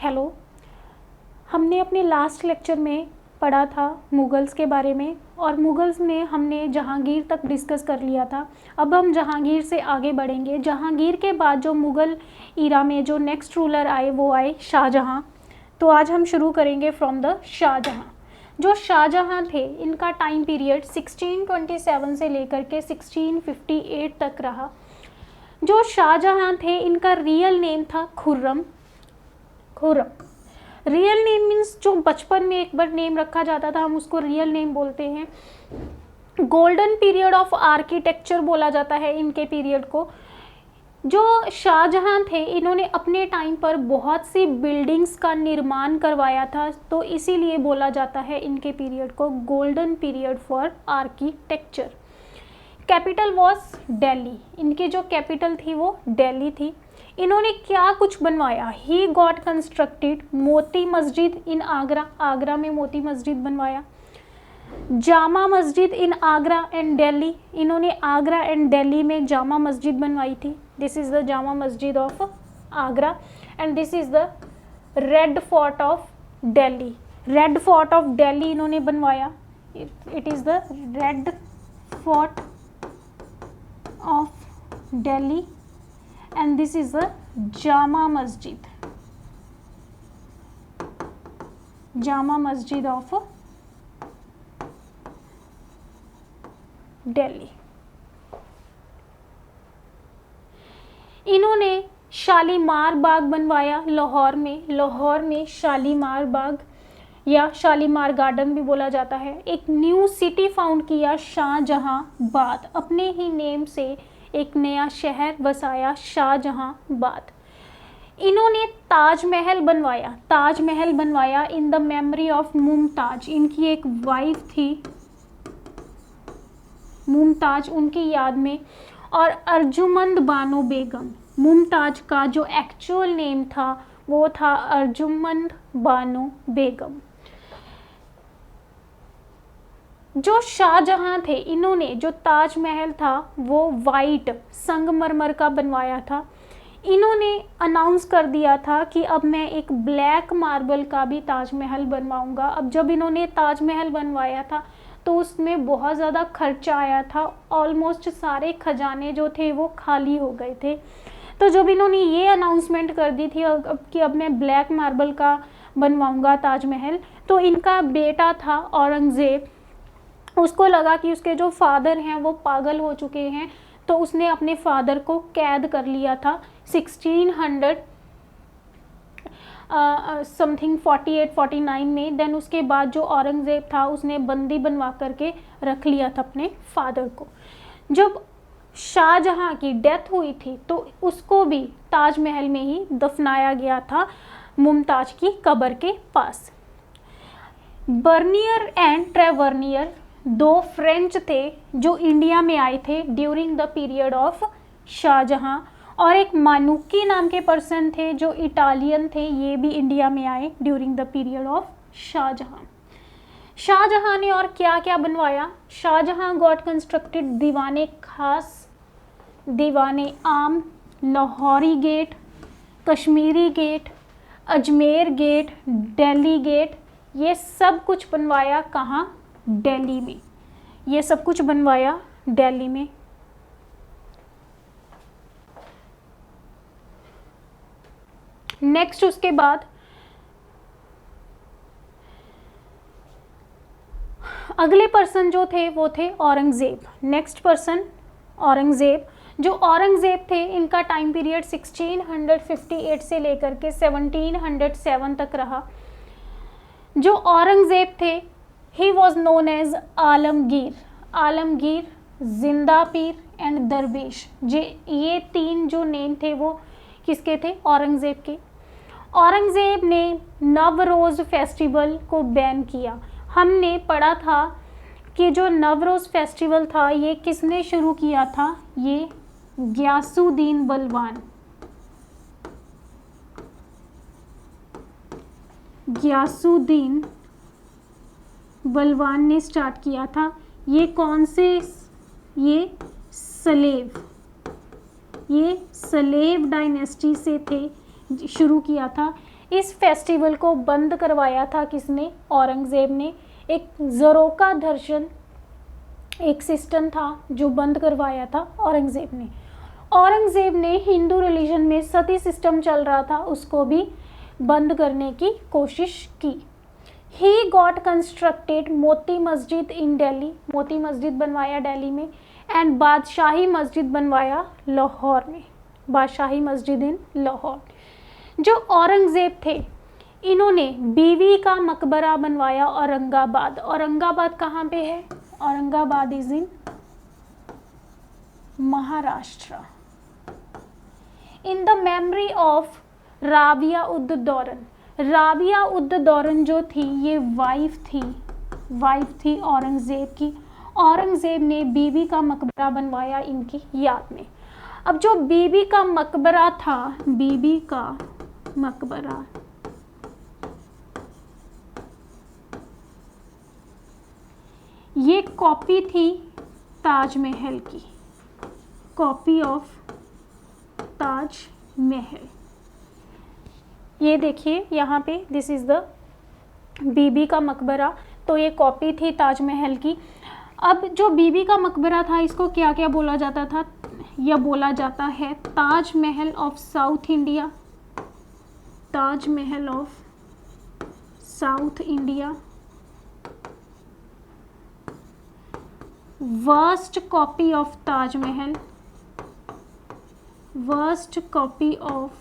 Hello. हमने अपने last lecture में पढ़ा था मुग़ल्स के बारे में, और मुग़ल्स में हमने जहांगीर तक डिस्कस कर लिया था। अब हम जहांगीर से आगे बढ़ेंगे। जहांगीर के बाद जो मुग़ल ईरा में जो नेक्स्ट रूलर आए वो आए शाहजहां। तो आज हम शुरू करेंगे फ्रॉम द शाहजहां। जो शाहजहां थे इनका टाइम पीरियड 1627 से लेकर के 1658 तक रहा। जो शाहजहां थे इनका रियल नेम था खुर्रम। रियल नेम मीन्स जो बचपन में एक बार नेम रखा जाता था हम उसको रियल नेम बोलते हैं। गोल्डन पीरियड ऑफ आर्किटेक्चर बोला जाता है इनके पीरियड को। जो शाहजहां थे इन्होंने अपने टाइम पर बहुत सी बिल्डिंग्स का निर्माण करवाया था, तो इसीलिए बोला जाता है इनके पीरियड को golden period for architecture. Capital was Delhi. इनकी जो कैपिटल थी वो दिल्ली थी। इन्होंने क्या कुछ बनवाया? He got constructed Moti Masjid इन आगरा। आगरा में मोती मस्जिद बनवाया। जामा मस्जिद इन आगरा एंड दिल्ली। इन्होंने आगरा एंड दिल्ली में जामा मस्जिद बनवाई थी। This is the Jama Masjid of Agra and this is the red fort of Delhi. Red fort of Delhi इन्होंने बनवाया। It is the red fort of Delhi and this is the Jama Masjid. Jama Masjid of Delhi. इन्होंने शालीमार बाग बनवाया लाहौर में। लाहौर में शालीमार बाग या शालीमार गार्डन भी बोला जाता है। एक न्यू सिटी फाउंड किया शाहजहांबाद। अपने ही नेम से एक नया शहर बसाया शाहजहांबाद। इन्होंने ताजमहल बनवाया। ताजमहल बनवाया in the memory of Mumtaz. इनकी एक वाइफ थी मुमताज, उनकी याद में। और अर्जुमंद बानो बेगम। मुमताज का जो एक्चुअल नेम था वो था अर्जुमंद बानो बेगम। जो शाहजहां थे इन्होंने जो ताजमहल था वो वाइट संगमरमर का बनवाया था। इन्होंने अनाउंस कर दिया था कि अब मैं एक ब्लैक मार्बल का भी ताजमहल बनवाऊंगा। अब जब इन्होंने ताजमहल बनवाया था तो उसमें बहुत ज़्यादा खर्चा आया था। ऑलमोस्ट सारे खजाने जो थे वो खाली हो गए थे। तो जब इन्होंने ये अनाउंसमेंट कर दी थी कि अब मैं ब्लैक मार्बल का बनवाऊंगा ताजमहल, तो इनका बेटा था औरंगज़ेब। उसको लगा कि उसके जो फादर हैं वो पागल हो चुके हैं, तो उसने अपने फादर को कैद कर लिया था 1600 समथिंग 48-49 में। देन उसके बाद जो औरंगज़ेब था उसने बंदी बनवा करके रख लिया था अपने फादर को। जब शाहजहां की डेथ हुई थी तो उसको भी ताजमहल में ही दफनाया गया था मुमताज की कब्र के पास। बर्नियर एंड ट्रेवर्नियर दो फ्रेंच थे जो इंडिया में आए थे during the period of Shahjahan, और एक मानुकी नाम के पर्सन थे जो इटालियन थे, ये भी इंडिया में आए during the period of Shahjahan. Shahjahan ने और क्या क्या बनवाया? शाहजहां गॉट कंस्ट्रक्टेड दीवाने Khas, Diwane Aam, Lahori gate, Kashmiri gate, Ajmer gate, Delhi gate. ये सब कुछ बनवाया कहाँ? दिल्ली में। ये सब कुछ बनवाया दिल्ली में। नेक्स्ट उसके बाद अगले पर्सन जो थे वो थे औरंगज़ेब। Next person Aurangzeb. जो औरंगज़ेब थे इनका टाइम पीरियड 1658 से लेकर के 1707 तक रहा। जो औरंगज़ेब थे ही was known as Alamgir. Alamgir, जिंदा पीर एंड दरवेश। ये तीन जो नेम थे वो किसके थे? औरंगज़ेब के। औरंगज़ेब ने नवरोज़ फेस्टिवल को बैन किया। हमने पढ़ा था कि जो नवरोज़ फेस्टिवल था ये किसने शुरू किया था? ये गियासुद्दीन बलवान। गियासुद्दीन बलवान ने स्टार्ट किया था। ये कौन से? ये सलेव डायनेस्टी से थे, शुरू किया था। इस फेस्टिवल को बंद करवाया था किसने? औरंगज़ेब ने। एक ज़रोका दर्शन एक सिस्टम था जो बंद करवाया था औरंगज़ेब ने। औरंगज़ेब ने हिंदू रिलीजन में सती सिस्टम चल रहा था, उसको भी बंद करने की कोशिश की। He got constructed Moti Masjid इन दिल्ली, मोती मस्जिद बनवाया दिल्ली में, एंड बादशाही मस्जिद बनवाया लाहौर में, बादशाही मस्जिद इन लाहौर। जो औरंगज़ेब थे इन्होंने बीवी का मकबरा बनवाया औरंगाबाद। औरंगाबाद कहाँ पे है? Aurangabad is in Maharashtra. In the memory of Rabia ud Durand, Rabia ud Durand जो थी ये वाइफ थी औरंगज़ेब की। औरंगज़ेब ने बीबी का मकबरा बनवाया इनकी याद में। अब जो बीबी का मकबरा था, बीबी का मकबरा ये कॉपी थी ताजमहल की, कॉपी ऑफ ताजमहल। ये देखिए यहाँ पे दिस इज़ द बीबी का मकबरा, तो ये कॉपी थी ताजमहल की। अब जो बीबी का मकबरा था इसको क्या क्या बोला जाता था? यह बोला जाता है Taj Mahal of south India, Taj Mahal of south India, worst copy of Taj Mahal, worst copy of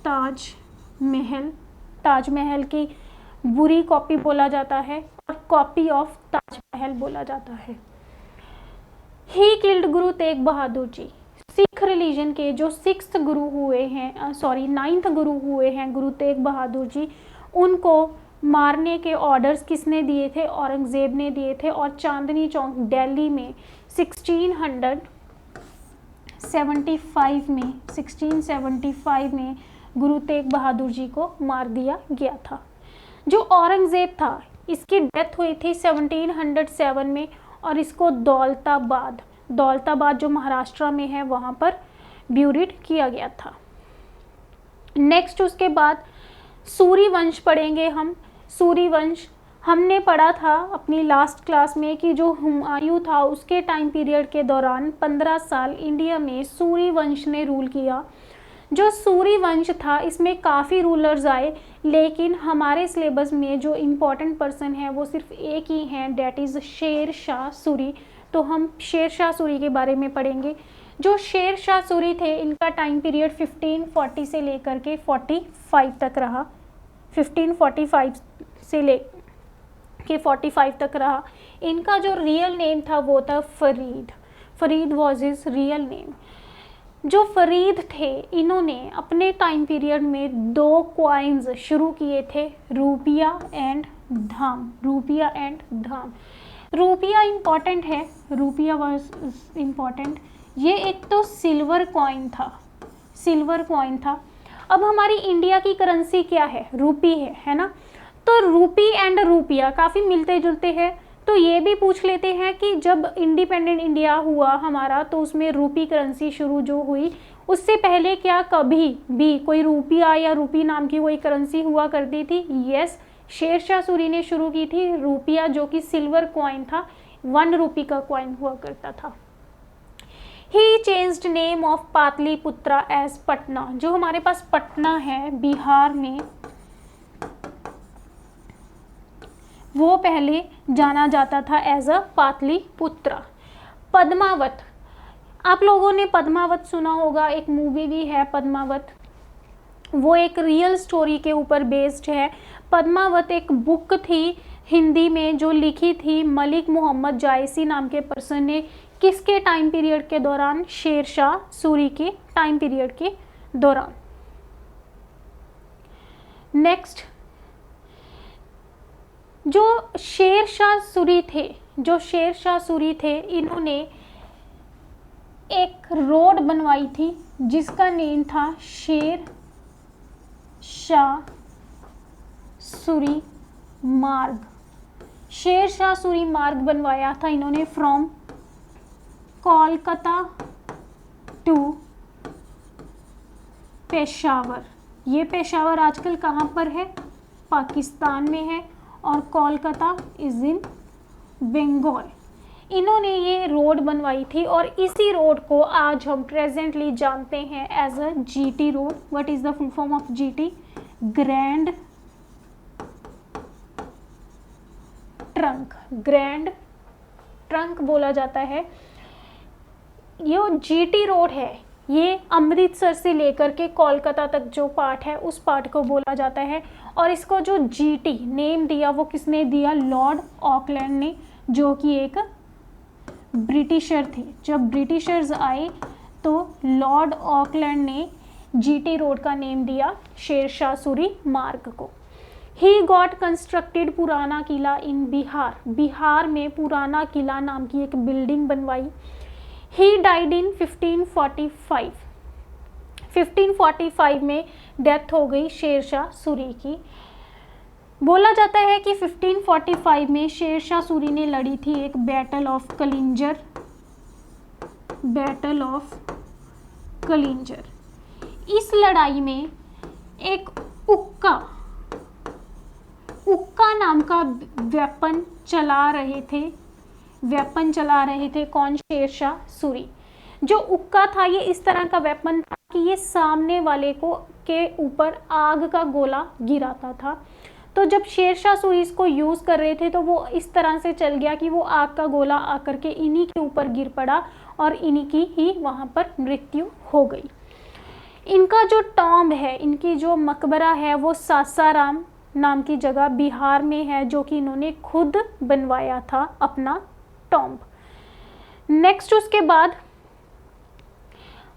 Taj Mahal, Taj Mahal की बुरी कॉपी बोला जाता है, और कॉपी ऑफ ताजमहल बोला जाता है। He killed Guru Tegh Bahadur ji, Sikh religion के जो 6th गुरु हुए हैं, 9th गुरु हुए हैं गुरु तेग बहादुर जी, उनको मारने के ऑर्डर्स किसने दिए थे? औरंगज़ेब ने दिए थे। और चांदनी चौक दिल्ली में 1675 में गुरु तेग बहादुर जी को मार दिया गया था। जो औरंगज़ेब था इसकी डेथ हुई थी 1707 में, और इसको दौलताबाद जो महाराष्ट्र में है वहाँ पर ब्यूरिड किया गया था। नेक्स्ट उसके बाद सूरी वंश पढ़ेंगे हम। सूरी वंश हमने पढ़ा था अपनी लास्ट क्लास में कि जो हुमायूं था उसके टाइम पीरियड के दौरान 15 साल इंडिया में सूरी वंश ने रूल किया। जो सूरी वंश था इसमें काफ़ी रूलर्स आए, लेकिन हमारे सिलेबस में जो इम्पोर्टेंट पर्सन है वो सिर्फ एक ही हैं, डेट इज़ शेर शाह सूरी। तो हम शेर शाह सूरी के बारे में पढ़ेंगे। जो शेर शाह सूरी थे इनका टाइम पीरियड 1540 से लेकर के 45 तक रहा, 1545 से ले के 45 तक रहा। इनका जो रियल नेम था वो था Farid, Farid was his real name. जो फरीद थे इन्होंने अपने टाइम पीरियड में 2 कॉइन्स शुरू किए थे, रुपया एंड धाम, रुपया एंड धाम। रुपया इम्पॉर्टेंट है, रुपया वॉज इम्पॉर्टेंट। ये एक तो सिल्वर कॉइन था, सिल्वर कॉइन था। अब हमारी इंडिया की करेंसी क्या है? रूपी है ना। तो रूपी एंड रुपया काफ़ी मिलते जुलते हैं, तो ये भी पूछ लेते हैं कि जब इंडिपेंडेंट इंडिया हुआ हमारा तो उसमें रूपी करेंसी शुरू जो हुई, उससे पहले क्या कभी भी कोई रुपया या रूपी नाम की कोई करेंसी हुआ करती थी? यस, शेर शाह सूरी ने शुरू की थी रुपया, जो कि सिल्वर कॉइन था, 1 रुपी का कॉइन हुआ करता था। He changed name of Pataliputra as Patna. जो हमारे पास पटना है बिहार में, वो पहले जाना जाता था एज अ पाटलिपुत्रा। पद्मावत, आप लोगों ने पद्मावत सुना होगा, एक मूवी भी है पद्मावत, वो एक रियल स्टोरी के ऊपर बेस्ड है। पद्मावत एक बुक थी हिंदी में जो लिखी थी मलिक मोहम्मद जायसी नाम के पर्सन ने। किसके टाइम पीरियड के दौरान? शेर शाह सूरी के टाइम पीरियड के दौरान। नेक्स्ट, जो शेर शाह सूरी थे इन्होंने एक रोड बनवाई थी जिसका नेम था शेर शाह सूरी मार्ग। शेर शाह सूरी मार्ग बनवाया था इन्होंने फ्रॉम कोलकाता टू पेशावर। ये पेशावर आजकल कहाँ पर है? पाकिस्तान में है। और कोलकाता इज इन बंगाल। इन्होंने ये रोड बनवाई थी और इसी रोड को आज हम प्रेजेंटली जानते हैं as a GT road. What is the full form of GT? Grand trunk. Grand trunk बोला जाता है। ये जीटी रोड है, ये अमृतसर से लेकर के कोलकाता तक जो पार्ट है उस पार्ट को बोला जाता है। और इसको जो जीटी नेम दिया वो किसने दिया? लॉर्ड ऑकलैंड ने, जो कि एक ब्रिटिशर थे। जब ब्रिटिशर्स आए तो लॉर्ड ऑकलैंड ने जीटी रोड का नेम दिया शेरशाह सूरी मार्ग को। ही गॉट कंस्ट्रक्टेड पुराना किला इन बिहार। बिहार में पुराना किला नाम की एक बिल्डिंग बनवाई। He died in 1545। 1545 में डेथ हो गई शेरशाह सूरी की। बोला जाता है कि 1545 में शेरशाह सूरी ने लड़ी थी एक battle of Kalinjar. Battle of Kalinjar. इस लड़ाई में एक उक्का नाम का वेपन चला रहे थे। कौन? शेरशाह सूरी। जो उक्का था ये इस तरह का वेपन था कि ये सामने वाले को के ऊपर आग का गोला गिराता था। तो जब शेरशाह सूरी इसको यूज़ कर रहे थे तो वो इस तरह से चल गया कि वो आग का गोला आकर के इन्हीं के ऊपर गिर पड़ा और इन्हीं की ही वहाँ पर मृत्यु हो गई। इनका जो टॉम्ब है, इनकी जो मकबरा है वो सासाराम नाम की जगह बिहार में है, जो कि इन्होंने खुद बनवाया था अपना टॉम्ब। नेक्स्ट उसके बाद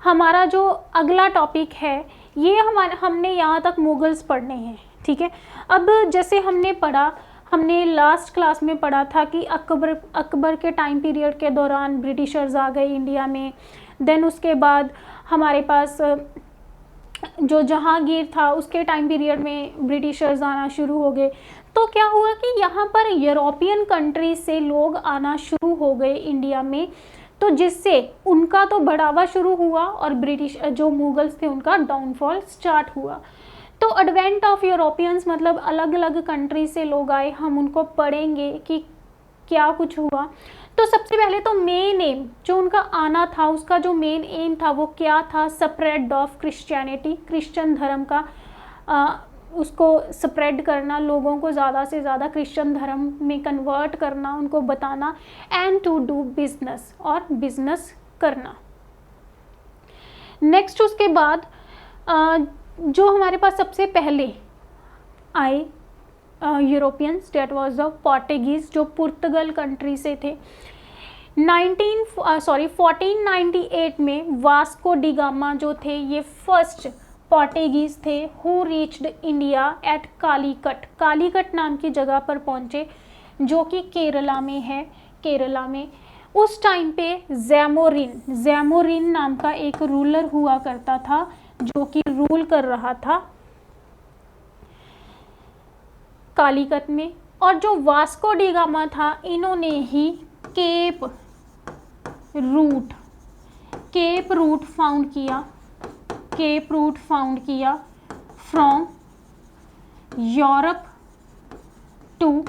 हमारा जो अगला टॉपिक है ये हमने यहाँ तक मुगल्स पढ़ने हैं, ठीक है। अब जैसे हमने लास्ट क्लास में पढ़ा था कि अकबर के टाइम पीरियड के दौरान ब्रिटिशर्स आ गए इंडिया में। देन उसके बाद हमारे पास जो जहांगीर था उसके टाइम पीरियड में ब्रिटिशर्स आना शुरू हो गए। तो क्या हुआ कि यहाँ पर यूरोपियन कंट्रीज से लोग आना शुरू हो गए इंडिया में, तो जिससे उनका तो बढ़ावा शुरू हुआ और ब्रिटिश जो मुगल्स थे उनका डाउनफॉल स्टार्ट हुआ। तो एडवेंट ऑफ यूरोपियंस मतलब अलग अलग कंट्री से लोग आए, हम उनको पढ़ेंगे कि क्या कुछ हुआ। तो सबसे पहले तो मेन एम जो उनका आना था, उसका जो मेन एम था वो क्या था? स्प्रेड ऑफ क्रिश्चियनिटी, क्रिश्चियन धर्म का उसको स्प्रेड करना, लोगों को ज़्यादा से ज़्यादा क्रिश्चियन धर्म में कन्वर्ट करना, उनको बताना। एंड टू डू बिजनेस, और बिजनेस करना। नेक्स्ट उसके बाद जो हमारे पास सबसे पहले आए Europeans, that was the Portuguese, जो पुर्तगाल कंट्री से थे। 1498 में वास्को डी गामा जो थे ये फर्स्ट पोर्टुगीज थे who reached India at Calicut. Calicut नाम की जगह पर पहुंचे जो कि केरला में है। केरला में उस टाइम पे जैमोरिन नाम का एक रूलर हुआ करता था जो कि रूल कर रहा था कालीकट में। और जो वास्को डी गामा था इन्होंने ही केप रूट फाउंड किया from Europe to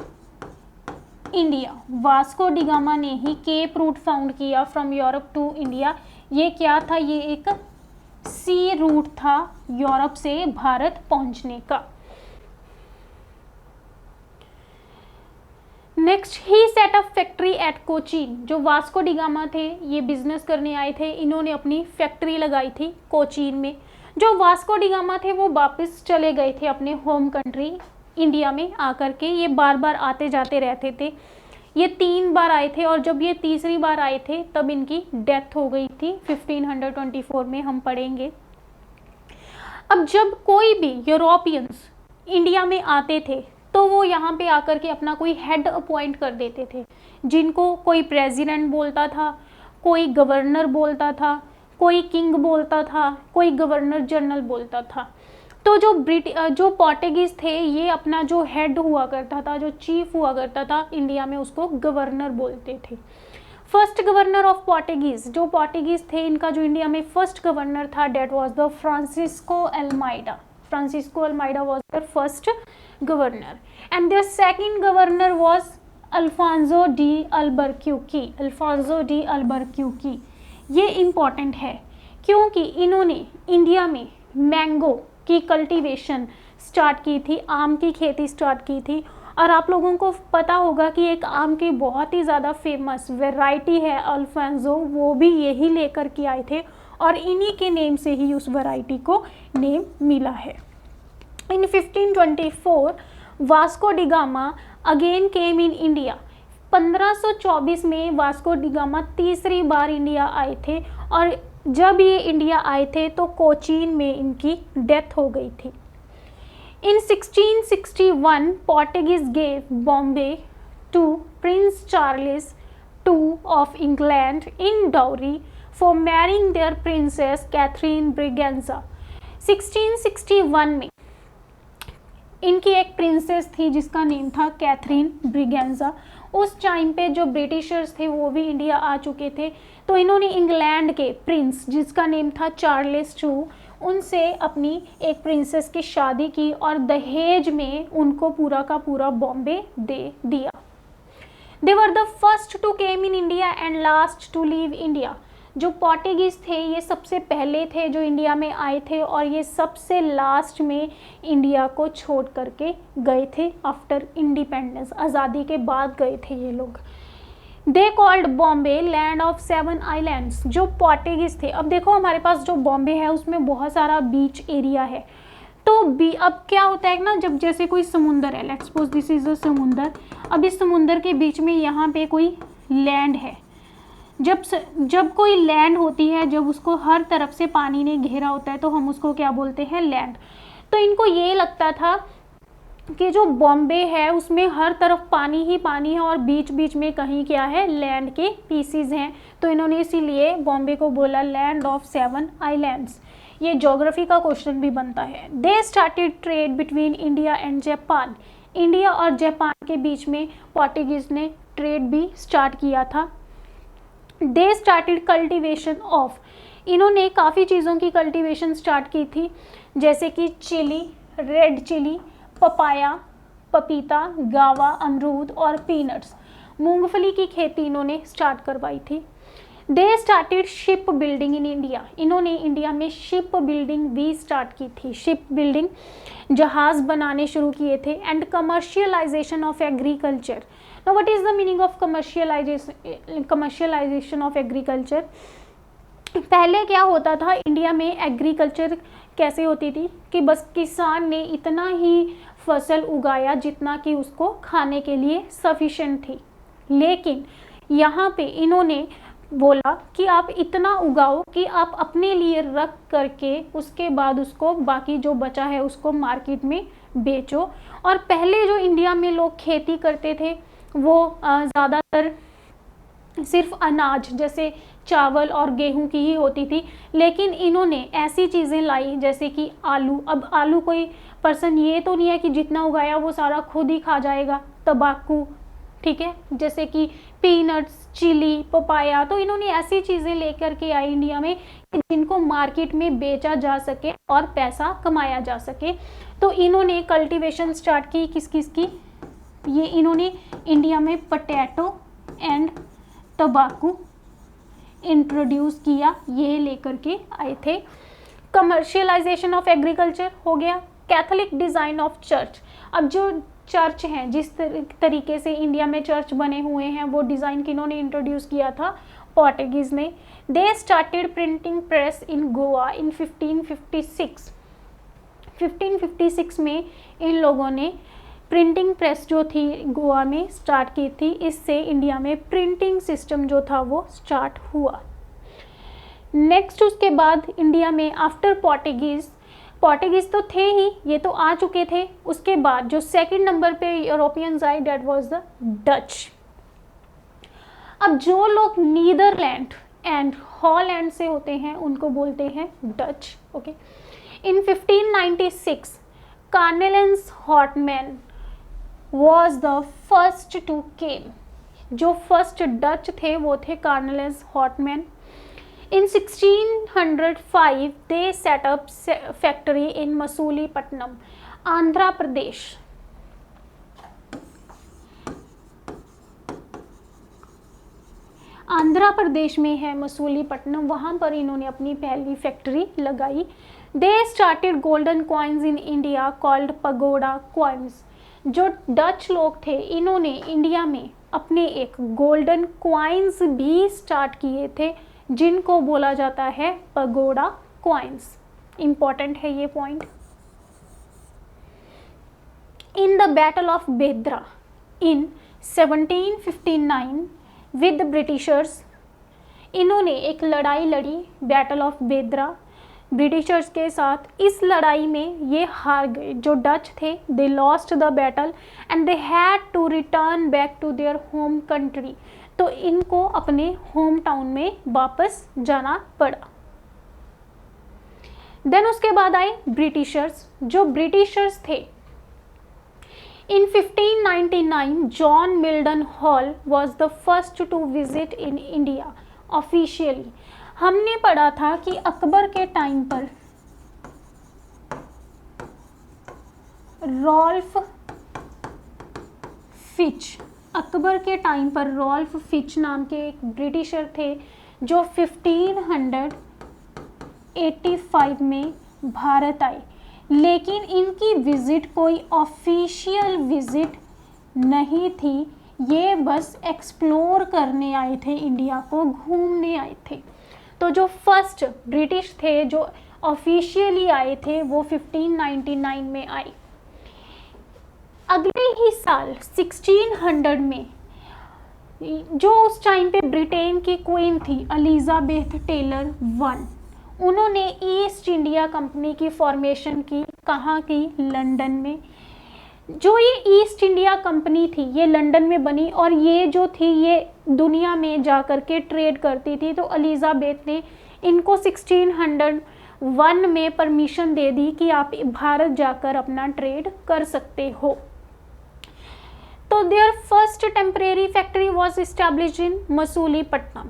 India. Vasco da Gama ने ही केप रूट फाउंड किया फ्रॉम यूरोप टू इंडिया। ये क्या था? ये एक सी रूट था यूरोप से भारत पहुंचने का। नेक्स्ट ही set up factory eight Cochin. जो वास्को डी गामा थे ये बिजनेस करने आए थे, इन्होंने अपनी फैक्ट्री लगाई थी कोचीन में। जो वास्को डी गामा थे वो वापस चले गए थे अपने होम कंट्री इंडिया में आकर के। ये बार बार आते जाते रहते थे, ये 3 बार आए थे और जब ये तीसरी बार आए थे तब इनकी डेथ हो गई थी 1524 में, हम पढ़ेंगे। अब जब कोई भी यूरोपियंस इंडिया में आते थे तो वो यहाँ पे आकर के अपना कोई हेड अपॉइंट कर देते थे, जिनको कोई प्रेसिडेंट बोलता था, कोई गवर्नर बोलता था, कोई किंग बोलता था, कोई गवर्नर जनरल बोलता था। तो जो पोर्टुगीज थे ये अपना जो हेड हुआ करता था, जो चीफ हुआ करता था इंडिया में, उसको गवर्नर बोलते थे। फर्स्ट गवर्नर ऑफ पोर्टुगीज, जो पोर्टुगीज थे इनका जो इंडिया में फर्स्ट गवर्नर था, that was the Francisco Almeida. Francisco Almeida was their first governor and their second governor was Alfonso de Albuquerque. Alfonso de Albuquerque ये important है क्योंकि इन्होंने इंडिया में मैंगो की कल्टीवेशन स्टार्ट की थी, आम की खेती स्टार्ट की थी. और आप लोगों को पता होगा कि एक आम की बहुत ही ज़्यादा फेमस वैरायटी है अल्फांसो, वो भी यही लेकर के आए थे और इन्हीं के नेम से ही उस वैरायटी को नेम मिला है. इन 1524 Vasco da gamma again came in India. 1524 में वास्को डी गामा तीसरी बार इंडिया आए थे और जब ये इंडिया आए थे तो कोचीन में इनकी डेथ हो गई थी. In 1661, Portuguese gave Bombay to Prince Charles II of England in dowry for marrying their princess Catherine Braganza. 1661 में इनकी एक प्रिंसेस थी जिसका नेम था कैथरीन ब्रिगेंजा. उस टाइम पे जो ब्रिटिशर्स थे वो भी इंडिया आ चुके थे, तो इन्होंने इंग्लैंड के प्रिंस जिसका नेम था चार्ल्स II, उनसे अपनी एक प्रिंसेस की शादी की और दहेज में उनको पूरा का पूरा बॉम्बे दे दिया. They were the first to came in India and last to leave India. जो पोर्टुगीज थे ये सबसे पहले थे जो इंडिया में आए थे और ये सबसे लास्ट में इंडिया को छोड़ करके गए थे आफ्टर इंडिपेंडेंस. आज़ादी के बाद गए थे ये लोग. They called Bombay land of 7 islands. जो पोर्टुगीज थे, अब देखो हमारे पास जो बॉम्बे है उसमें बहुत सारा बीच एरिया है, तो अब क्या होता है ना, जब जैसे कोई समुंदर है, let's suppose this is a समुंदर. अब इस समुंदर के बीच में यहाँ पे कोई लैंड है. जब कोई लैंड होती है, जब उसको हर तरफ से पानी ने घेरा होता है तो हम उसको क्या बोलते हैं, लैंड. तो इनको ये लगता था कि जो बॉम्बे है उसमें हर तरफ पानी ही पानी है और बीच बीच में कहीं क्या है, लैंड के पीसीज हैं. तो इन्होंने इसीलिए बॉम्बे को बोला लैंड ऑफ 7 आइलैंड्स. ये ज्योग्राफी का क्वेश्चन भी बनता है. They started trade between India and Japan. India और जापान के बीच में पोर्टुगीज ने ट्रेड भी स्टार्ट किया था. They started cultivation of. इन्होंने काफ़ी चीज़ों की कल्टीवेशन स्टार्ट की थी, जैसे कि चिली, रेड चिली, पपाया, पपीता, गावा, अमरूद और पीनट्स. मूंगफली की खेती इन्होंने स्टार्ट करवाई थी. They started ship building in India. इन्होंने इंडिया में शिप बिल्डिंग भी स्टार्ट की थी. शिप बिल्डिंग, जहाज बनाने शुरू किए थे. And commercialisation of agriculture. Now what is the meaning of commercialisation of agriculture? पहले क्या होता था इंडिया में, एग्रीकल्चर कैसे होती थी कि बस किसान ने इतना ही फसल उगाया जितना कि उसको खाने के लिए सफिशिएंट थी. लेकिन यहाँ पे इन्होंने बोला कि आप इतना उगाओ कि आप अपने लिए रख करके उसके बाद उसको बाकी जो बचा है उसको मार्केट में बेचो. और पहले जो इंडिया में लोग खेती करते थे वो ज़्यादातर सिर्फ अनाज जैसे चावल और गेहूं की ही होती थी. लेकिन इन्होंने ऐसी चीज़ें लाई जैसे कि आलू. अब आलू कोई पर्सन ये तो नहीं है कि जितना उगाया वो सारा खुद ही खा जाएगा. तंबाकू, ठीक है, जैसे कि पीनट्स, चिली, पपाया. तो इन्होंने ऐसी चीज़ें लेकर के आई इंडिया में जिनको मार्केट में बेचा जा सके और पैसा कमाया जा सके. तो इन्होंने कल्टीवेशन स्टार्ट की किस किस की, ये इन्होंने इंडिया में पोटैटो एंड तंबाकू इंट्रोड्यूस किया, ये लेकर के आए थे. कमर्शियलाइजेशन ऑफ एग्रीकल्चर हो गया. Catholic design of church. अब जो चर्च हैं, जिस तरीके से इंडिया में चर्च बने हुए हैं, वो डिज़ाइन किन्होंने इंट्रोड्यूस किया था, पोर्टुगीज़ ने. They started printing press in Goa इन 1556. 1556 में इन लोगों ने प्रिंटिंग प्रेस जो थी गोवा में स्टार्ट की थी. इससे इंडिया में प्रिंटिंग सिस्टम जो था वो स्टार्ट हुआ. नेक्स्ट उसके बाद इंडिया में आफ्टर पोर्टुगीज़ तो थे ही, ये तो आ चुके थे. उसके बाद जो सेकंड नंबर पे यूरोपियंस आए, डेट वाज द डच. अब जो लोग नीदरलैंड एंड हॉलैंड से होते हैं उनको बोलते हैं Dutch. Okay. In 1596 कार्नेलेंस हॉटमैन was the first to came. जो फर्स्ट डच थे वो थे कार्नेलिस हॉटमैन। In 1605 they set up factory in Masulipatnam, Andhra Pradesh. Andhra Pradesh में है मसूलीपट्टनम, वहाँ पर इन्होंने अपनी पहली फैक्ट्री लगाई। They started golden coins in India called pagoda coins। जो डच लोग थे इन्होंने इंडिया में अपने एक गोल्डन क्वाइंस भी स्टार्ट किए थे जिनको बोला जाता है पगोडा कॉइन्स। इंपॉर्टेंट है ये point. In the battle of Bedara in 1759 with Britishers, इन्होंने एक लड़ाई लड़ी, बैटल ऑफ बेद्रा, ब्रिटिशर्स के साथ। इस लड़ाई में ये हार गए, जो डच थे। They lost the battle and they had to return back to their home country. तो इनको अपने होम टाउन में वापस जाना पड़ा। देन उसके बाद आए ब्रिटिशर्स। जो ब्रिटिशर्स थे, in 1599 John Milton Hall was the first to visit in India officially. हमने पढ़ा था कि अकबर के टाइम पर रॉल्फ फिच, अकबर के टाइम पर रॉल्फ फिच नाम के एक ब्रिटिशर थे जो 1585 में भारत आए, लेकिन इनकी विज़िट कोई ऑफिशियल विज़िट नहीं थी। ये बस एक्सप्लोर करने आए थे, इंडिया को घूमने आए थे। तो जो फर्स्ट ब्रिटिश थे जो ऑफिशियली आए थे वो 1599 में आए। अगले ही साल 1600 में जो उस टाइम पे ब्रिटेन की क्वीन थी एलिजाबेथ टेलर वन, उन्होंने ईस्ट इंडिया कंपनी की फॉर्मेशन की। कहाँ की? लंदन में। जो ये ईस्ट इंडिया कंपनी थी ये लंदन में बनी और ये जो थी ये दुनिया में जा कर के ट्रेड करती थी। तो एलिजाबेथ ने इनको 1601 में परमिशन दे दी कि आप भारत जाकर अपना ट्रेड कर सकते हो। तो there first temporary factory was established in Masulipatnam.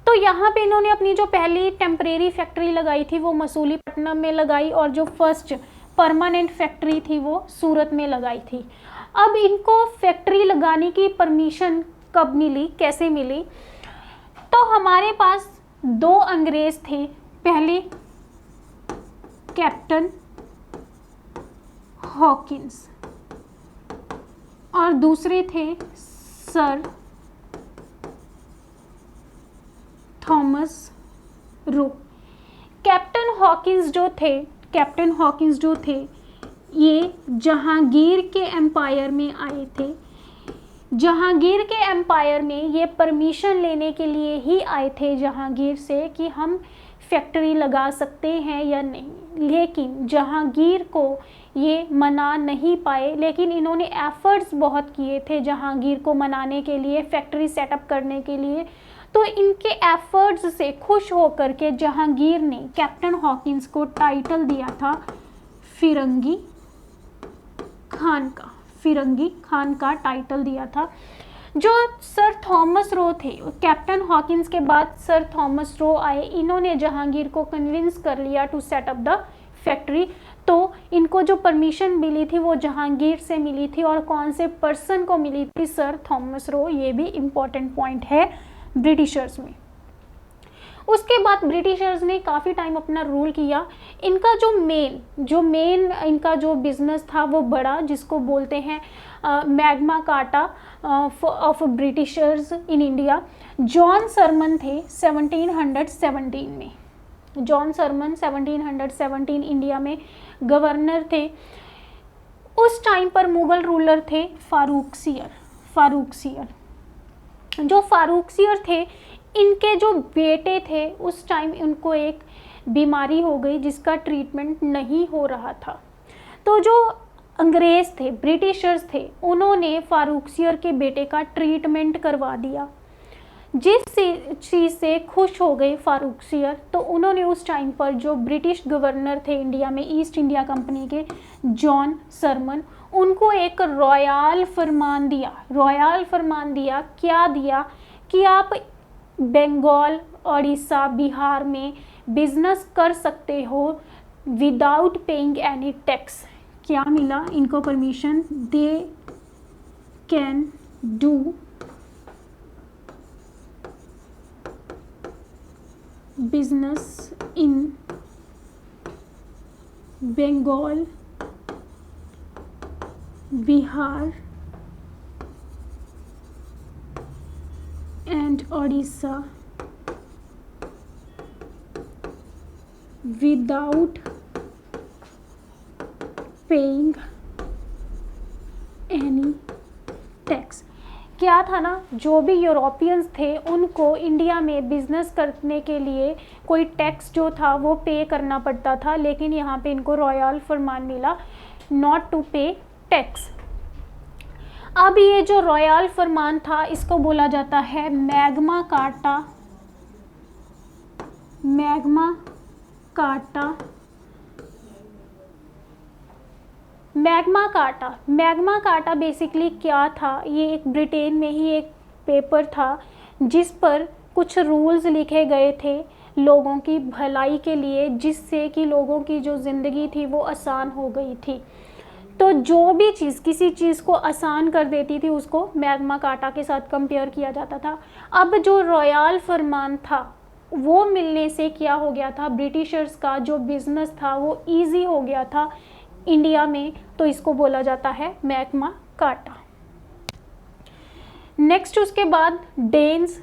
तो यहाँ पे इन्होंने अपनी जो पहली टेम्परेरी फैक्ट्री लगाई थी वो मसूलीपट्टनम में लगाई और जो फर्स्ट परमानेंट फैक्ट्री थी वो सूरत में लगाई थी। अब इनको फैक्ट्री लगाने की परमिशन कब मिली, कैसे मिली? तो हमारे पास दो अंग्रेज थे, पहले कैप्टन हॉकिंस और दूसरे थे sir Thomas Roe. Captain Hawkins जो थे ये जहांगीर के एम्पायर में आए थे। जहांगीर के एम्पायर में ये परमिशन लेने के लिए ही आए थे जहांगीर से कि हम फैक्ट्री लगा सकते हैं या नहीं, लेकिन जहांगीर को ये मना नहीं पाए। लेकिन इन्होंने एफर्ट्स बहुत किए थे जहांगीर को मनाने के लिए, फैक्ट्री सेटअप करने के लिए। तो इनके एफर्ट्स से खुश होकर के जहांगीर ने कैप्टन हॉकिंस को टाइटल दिया था फिरंगी खान का टाइटल दिया था। जो सर थॉमस रो थे, कैप्टन हॉकिंस के बाद सर थॉमस रो आए, इन्होंने जहांगीर को कन्विंस कर लिया to set up the factory. तो इनको जो परमिशन मिली थी वो जहांगीर से मिली थी और कौन से पर्सन को मिली थी? Sir Thomas Roe. ये भी इम्पॉर्टेंट पॉइंट है ब्रिटिशर्स में। उसके बाद ब्रिटिशर्स ने काफ़ी टाइम अपना रूल किया। इनका जो मेन इनका जो बिजनेस था वो बड़ा, जिसको बोलते हैं Magna Carta of Britishers in India. John Surman थे 1717 में। जॉन सरमन 1717 इंडिया में गवर्नर थे। उस टाइम पर मुगल रूलर थे फारूक सियर। जो फारूक सियर थे, इनके जो बेटे थे उस टाइम उनको एक बीमारी हो गई जिसका ट्रीटमेंट नहीं हो रहा था। तो जो अंग्रेज़ थे, ब्रिटिशर्स थे, उन्होंने फारूक सियर के बेटे का ट्रीटमेंट करवा दिया। जिस चीज़ से खुश हो गए फारूकसियर, तो उन्होंने उस टाइम पर जो ब्रिटिश गवर्नर थे इंडिया में ईस्ट इंडिया कंपनी के, जॉन सरमन, उनको एक रॉयल फरमान दिया। रॉयल फरमान दिया, क्या दिया कि आप बंगाल, उड़ीसा, बिहार में बिजनेस कर सकते हो विदाउट पेइंग एनी टैक्स। क्या मिला इनको permission? They can do business in Bengal, Bihar and Orissa without paying any tax. क्या था ना, जो भी यूरोपियंस थे उनको इंडिया में बिजनेस करने के लिए कोई टैक्स जो था वो पे करना पड़ता था, लेकिन यहाँ पे इनको रॉयल फरमान मिला नॉट टू पे टैक्स। अब ये जो रॉयल फरमान था इसको बोला जाता है magma carta. Magma carta, magma carta. Magma carta basically क्या था? ये एक ब्रिटेन में ही एक पेपर था जिस पर कुछ रूल्स लिखे गए थे लोगों की भलाई के लिए, जिससे कि लोगों की जो ज़िंदगी थी वो आसान हो गई थी। तो जो भी चीज़ किसी चीज़ को आसान कर देती थी उसको मैग्मा कार्टा के साथ कंपेयर किया जाता था। अब जो रॉयल फरमान था वो मिलने से क्या हो गया था, ब्रिटिशर्स का जो बिज़नेस था वो ईजी हो गया था इंडिया में, तो इसको बोला जाता है मैग्मा कार्टा। नेक्स्ट उसके बाद डेन्स,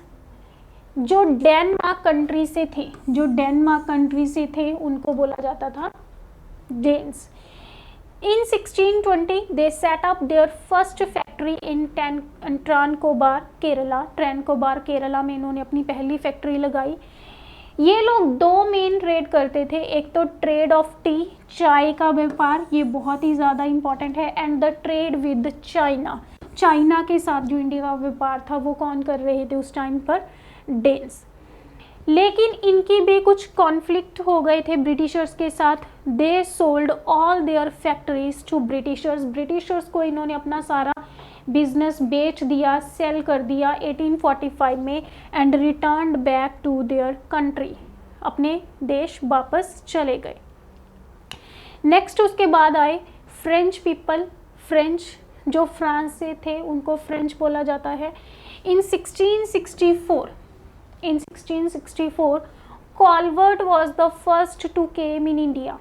जो डेनमार्क कंट्री से थे, जो डेनमार्क कंट्री से थे उनको बोला जाता था Danes. In 1620 they set up their first factory in Tranquebar Kerala. Tranquebar Kerala में इन्होंने अपनी पहली फैक्ट्री लगाई। ये लोग दो मेन ट्रेड करते थे, एक तो ट्रेड ऑफ टी, चाय का व्यापार, ये बहुत ही ज़्यादा इम्पॉर्टेंट है, and the trade with China. China के साथ जो इंडिया का व्यापार था वो कौन कर रहे थे उस टाइम पर? डेन्स। लेकिन इनकी भी कुछ कॉन्फ्लिक्ट हो गए थे ब्रिटिशर्स के साथ। They sold all their factories to Britishers. Britishers को इन्होंने अपना सारा बिजनेस बेच दिया, सेल कर दिया 1845 में, and returned back to their country. अपने देश वापस चले गए। नेक्स्ट उसके बाद आए फ्रेंच पीपल। फ्रेंच जो फ्रांस से थे उनको फ्रेंच बोला जाता है। In 1664 Colbert was the first to came in India.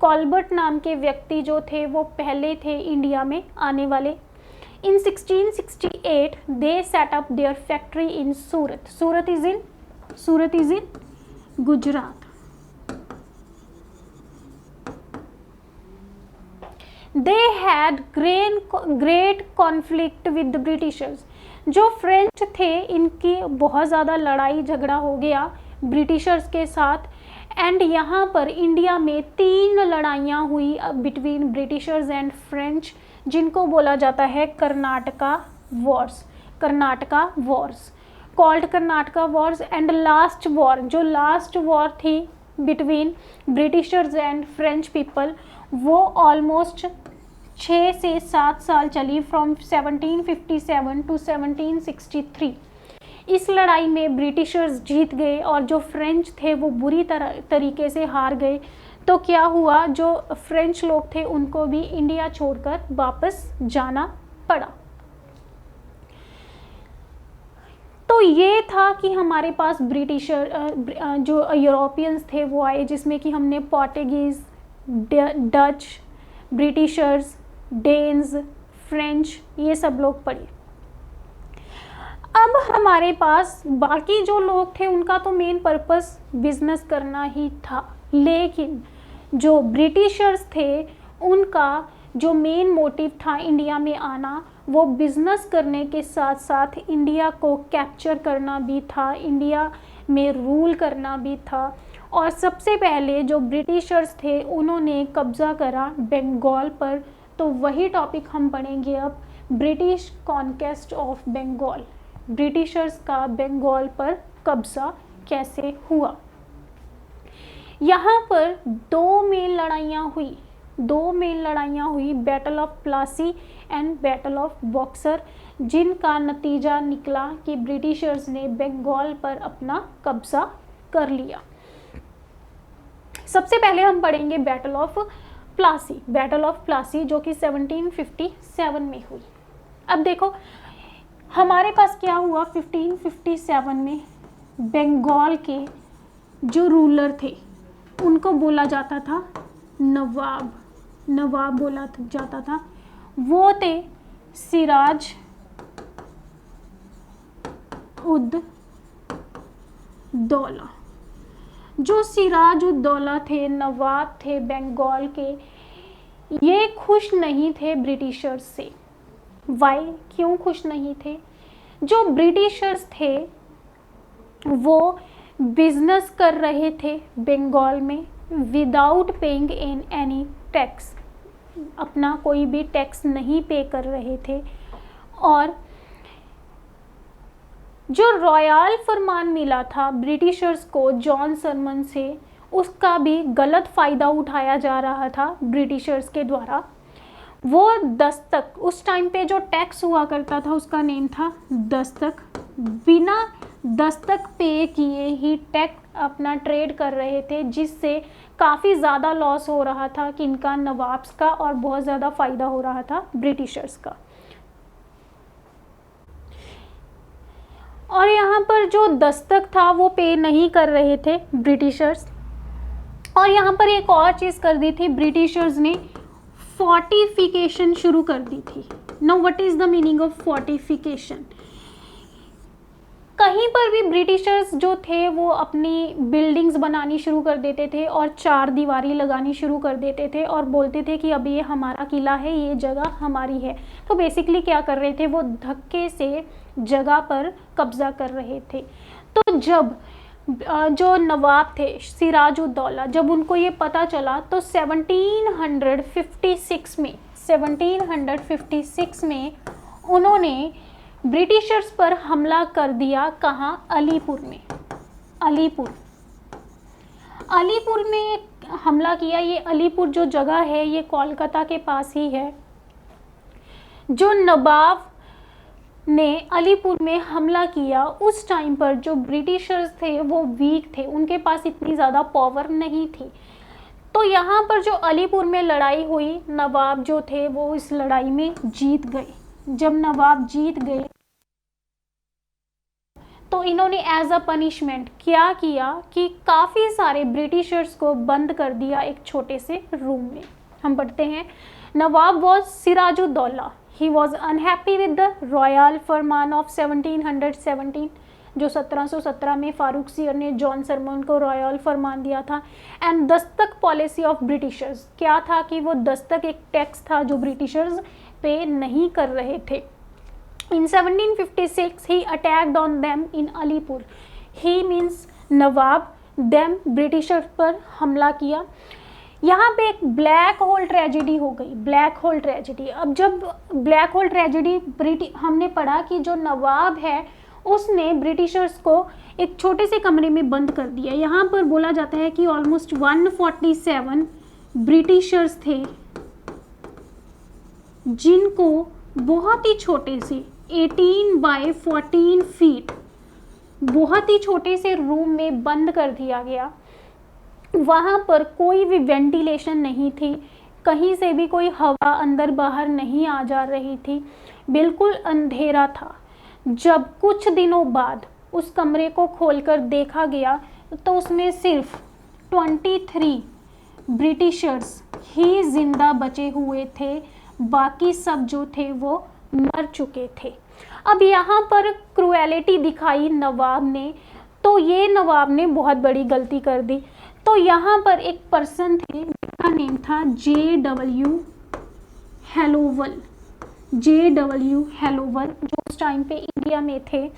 Colbert नाम के व्यक्ति जो थे वो पहले थे इंडिया में आने वाले। In 1668 they set up their factory in Surat. Surat is in Gujarat. They had great conflict with the Britishers. जो फ्रेंच थे इनकी बहुत ज़्यादा लड़ाई झगड़ा हो गया ब्रिटिशर्स के साथ, एंड यहाँ पर इंडिया में 3 लड़ाइयाँ हुई बिटवीन ब्रिटिशर्स एंड फ्रेंच, जिनको बोला जाता है Karnataka Wars. Karnataka Wars called Karnataka Wars. And last war, जो लास्ट वॉर थी between Britishers and French people, वो ऑलमोस्ट 6 से 7 साल चली, फ्रॉम 1757 टू 1763। इस लड़ाई में ब्रिटिशर्स जीत गए और जो फ्रेंच थे वो बुरी तरीके से हार गए। तो क्या हुआ, जो फ्रेंच लोग थे उनको भी इंडिया छोड़कर वापस जाना पड़ा। तो ये था कि हमारे पास ब्रिटिशर जो यूरोपियंस थे वो आए, जिसमें कि हमने Portuguese, Dutch, Britishers, Danes, French, ये सब लोग पढ़े। अब हमारे पास बाकी जो लोग थे उनका तो मेन पर्पस बिजनेस करना ही था, लेकिन जो ब्रिटिशर्स थे उनका जो मेन मोटिव था इंडिया में आना, वो बिजनेस करने के साथ साथ इंडिया को कैप्चर करना भी था, इंडिया में रूल करना भी था। और सबसे पहले जो ब्रिटिशर्स थे उन्होंने कब्जा करा बंगाल पर। तो वही टॉपिक हम पढ़ेंगे अब, British conquest of Bengal. Britishers का बंगाल पर कब्जा कैसे हुआ। यहाँ पर दो मेन लड़ाइयाँ हुई, battle of Plassey and battle of boxer, जिनका नतीजा निकला कि ब्रिटिशर्स ने बंगाल पर अपना कब्जा कर लिया। सबसे पहले हम पढ़ेंगे बैटल ऑफ प्लासी जो कि 1757 में हुई। अब देखो हमारे पास क्या हुआ, 1557 में बंगाल के जो रूलर थे उनको बोला जाता था नवाब बोला जाता था। वो थे सिराज उद दौला। जो सिराज उद दौला थे, नवाब थे बंगाल के, ये खुश नहीं थे ब्रिटिशर्स से। वाई, क्यों खुश नहीं थे? जो ब्रिटिशर्स थे वो बिजनेस कर रहे थे बंगाल में without paying in any tax, अपना कोई भी टैक्स नहीं पे कर रहे थे। और जो रॉयल फरमान मिला था ब्रिटिशर्स को जॉन सरमन से, उसका भी गलत फ़ायदा उठाया जा रहा था ब्रिटिशर्स के द्वारा। वो दस्तक, उस टाइम पे जो टैक्स हुआ करता था उसका नेम था दस्तक। बिना दस्तक पे किए ही टैक्स अपना ट्रेड कर रहे थे, जिससे काफ़ी ज़्यादा लॉस हो रहा था किनका, नवाब्स का, और बहुत ज़्यादा फ़ायदा हो रहा था ब्रिटिशर्स का। और यहाँ पर जो दस्तक था वो पे नहीं कर रहे थे ब्रिटिशर्स। और यहाँ पर एक और चीज़ कर दी थी ब्रिटिशर्स ने, फोर्टिफिकेशन शुरू कर दी थी। Now what is the meaning of fortification? कहीं पर भी ब्रिटिशर्स जो थे वो अपनी बिल्डिंग्स बनानी शुरू कर देते थे और चार दीवारी लगानी शुरू कर देते थे और बोलते थे कि अब ये हमारा किला है, ये जगह हमारी है। तो बेसिकली क्या कर रहे थे, वो धक्के से जगह पर कब्जा कर रहे थे। तो जब जो नवाब थे सिराज उद दौला, जब उनको ये पता चला तो 1756 में उन्होंने ब्रिटिशर्स पर हमला कर दिया। कहाँ? अलीपुर में हमला किया। ये अलीपुर जो जगह है ये कोलकाता के पास ही है। जो नवाब ने अलीपुर में हमला किया, उस टाइम पर जो ब्रिटिशर्स थे वो वीक थे, उनके पास इतनी ज़्यादा पावर नहीं थी। तो यहाँ पर जो अलीपुर में लड़ाई हुई, नवाब जो थे वो इस लड़ाई में जीत गए। जब नवाब जीत गए तो इन्होंने एज अ पनिशमेंट क्या किया कि काफ़ी सारे ब्रिटिशर्स को बंद कर दिया एक छोटे से रूम में। हम पढ़ते हैं, Nawab was Sirajuddaula, he was unhappy with the royal farman of 1717, जो 1717 में फारूक सियर ने जॉन सरमन को रॉयल फरमान दिया था। And Dastak policy of Britishers, क्या था कि वो दस्तक एक टैक्स था जो ब्रिटिशर्स पे नहीं कर रहे थे। In 1756 he attacked on them in Alipur. He means Nawab, them Britishers पर हमला किया। यहाँ पे एक ब्लैक होल ट्रेजेडी हो गई, ब्लैक होल ट्रेजेडी। अब जब ब्लैक होल ट्रेजेडी हमने पढ़ा कि जो नवाब है उसने ब्रिटिशर्स को एक छोटे से कमरे में बंद कर दिया। यहाँ पर बोला जाता है कि ऑलमोस्ट 147 ब्रिटिशर्स थे जिनको बहुत ही छोटे से 18 बाय 14 फीट बहुत ही छोटे से रूम में बंद कर दिया गया। वहाँ पर कोई भी वेंटिलेशन नहीं थी, कहीं से भी कोई हवा अंदर बाहर नहीं आ जा रही थी, बिल्कुल अंधेरा था। जब कुछ दिनों बाद उस कमरे को खोलकर देखा गया तो उसमें सिर्फ 23 ब्रिटिशर्स ही जिंदा बचे हुए थे, बाकी सब जो थे वो मर चुके थे। अब यहाँ पर क्रूएलिटी दिखाई नवाब ने, तो ये नवाब ने बहुत बड़ी गलती कर दी। तो यहाँ पर एक पर्सन थे जिनका नेम था J.W. हेलोवल, जो उस टाइम पे इंडिया में थे।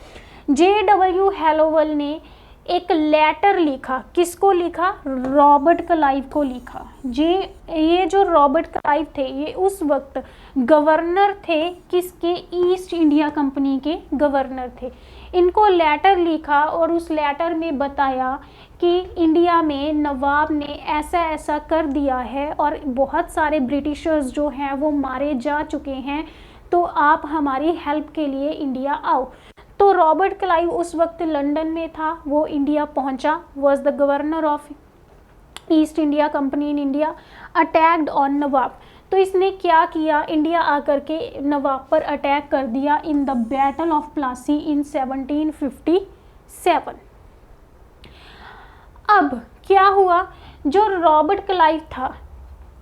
J.W. हेलोवल ने एक लेटर लिखा। किसको लिखा? रॉबर्ट क्लाइव को लिखा। ये जो रॉबर्ट क्लाइव थे ये उस वक्त गवर्नर थे, किसके? ईस्ट इंडिया कंपनी के गवर्नर थे। इनको लेटर लिखा और उस लेटर में बताया कि इंडिया में नवाब ने ऐसा ऐसा कर दिया है और बहुत सारे ब्रिटिशर्स जो हैं वो मारे जा चुके हैं, तो आप हमारी हेल्प के लिए इंडिया आओ। तो रॉबर्ट क्लाइव उस वक्त लंदन में था, वो इंडिया पहुंचा, was the governor of East India company in India, attacked on Nawab. तो इसने क्या किया? इंडिया आकर के नवाब पर अटैक कर दिया in the battle of Plassey in 1757। अब क्या हुआ? जो रॉबर्ट क्लाइव था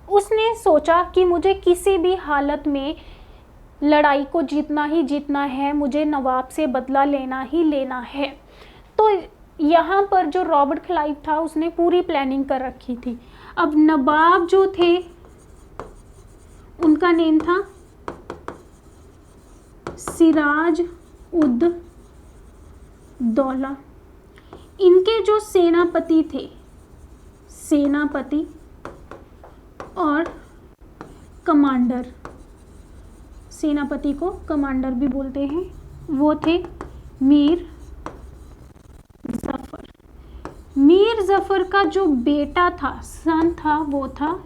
उसने सोचा कि मुझे किसी भी हालत में लड़ाई को जीतना ही जीतना है, मुझे नवाब से बदला लेना ही लेना है। तो यहाँ पर जो रॉबर्ट क्लाइव था उसने पूरी प्लानिंग कर रखी थी। अब नवाब जो थे उनका नेम था सिराज उद दौला। इनके जो सेनापति थे, सेनापति और कमांडर, सेनापति को कमांडर भी बोलते हैं, वो थे मीर जफर। मीर जफर का जो बेटा था, सन था, वो था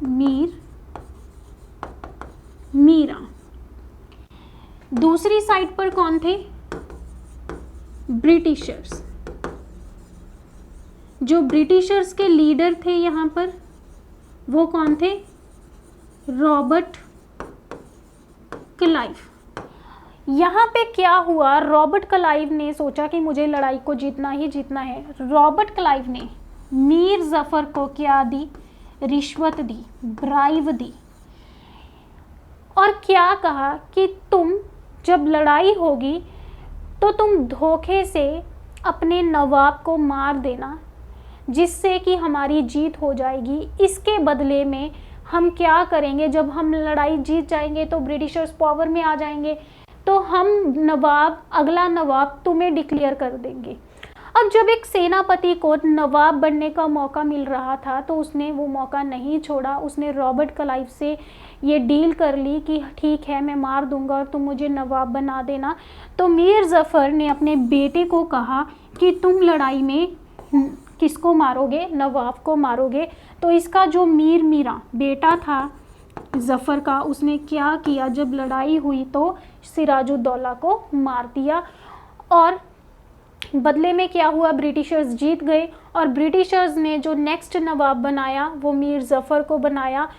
मीरा। दूसरी साइड पर कौन थे? ब्रिटिशर्स। जो ब्रिटिशर्स के लीडर थे यहाँ पर वो कौन थे? Robert Clive. यहाँ पे क्या हुआ? रॉबर्ट क्लाइव ने सोचा कि मुझे लड़ाई को जीतना ही जीतना है। रॉबर्ट क्लाइव ने मीर जफर को क्या दी? रिश्वत दी, ब्राइब दी, और क्या कहा कि तुम जब लड़ाई होगी तो तुम धोखे से अपने नवाब को मार देना, जिससे कि हमारी जीत हो जाएगी। इसके बदले में हम क्या करेंगे? जब हम लड़ाई जीत जाएंगे तो ब्रिटिशर्स पावर में आ जाएंगे, तो हम नवाब, अगला नवाब तुम्हें डिक्लेयर कर देंगे। अब जब एक सेनापति को नवाब बनने का मौका मिल रहा था तो उसने वो मौका नहीं छोड़ा। उसने रॉबर्ट क्लाइव से ये डील कर ली कि ठीक है, मैं मार दूंगा और तुम मुझे नवाब बना देना। तो मीर जफर ने अपने बेटे को कहा कि तुम लड़ाई में किसको मारोगे? नवाब को मारोगे। तो इसका जो मीरा बेटा था जफ़र का, उसने क्या किया? जब लड़ाई हुई तो सिराजुद्दौला को मार दिया, और बदले में क्या हुआ? ब्रिटिशर्स जीत गए और ब्रिटिशर्स ने जो नेक्स्ट नवाब बनाया वो मीर जफ़र को बनाया।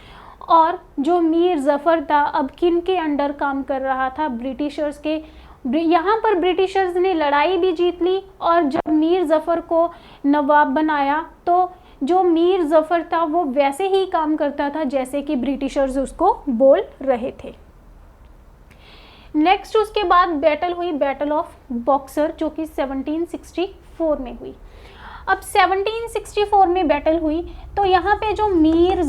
और जो मीर जफ़र था अब किन के अंडर काम कर रहा था? ब्रिटिशर्स के। यहाँ पर ब्रिटिशर्स ने लड़ाई भी जीत ली, और जब मीर जफ़र को नवाब बनाया तो जो मीर जफ़र था वो वैसे ही काम करता था जैसे कि ब्रिटिशर्स उसको बोल रहे थे। नेक्स्ट उसके बाद बैटल हुई, बैटल ऑफ बॉक्सर, जो कि 1764 में हुई। अब 1764 में बैटल हुई तो यहाँ पे जो मीर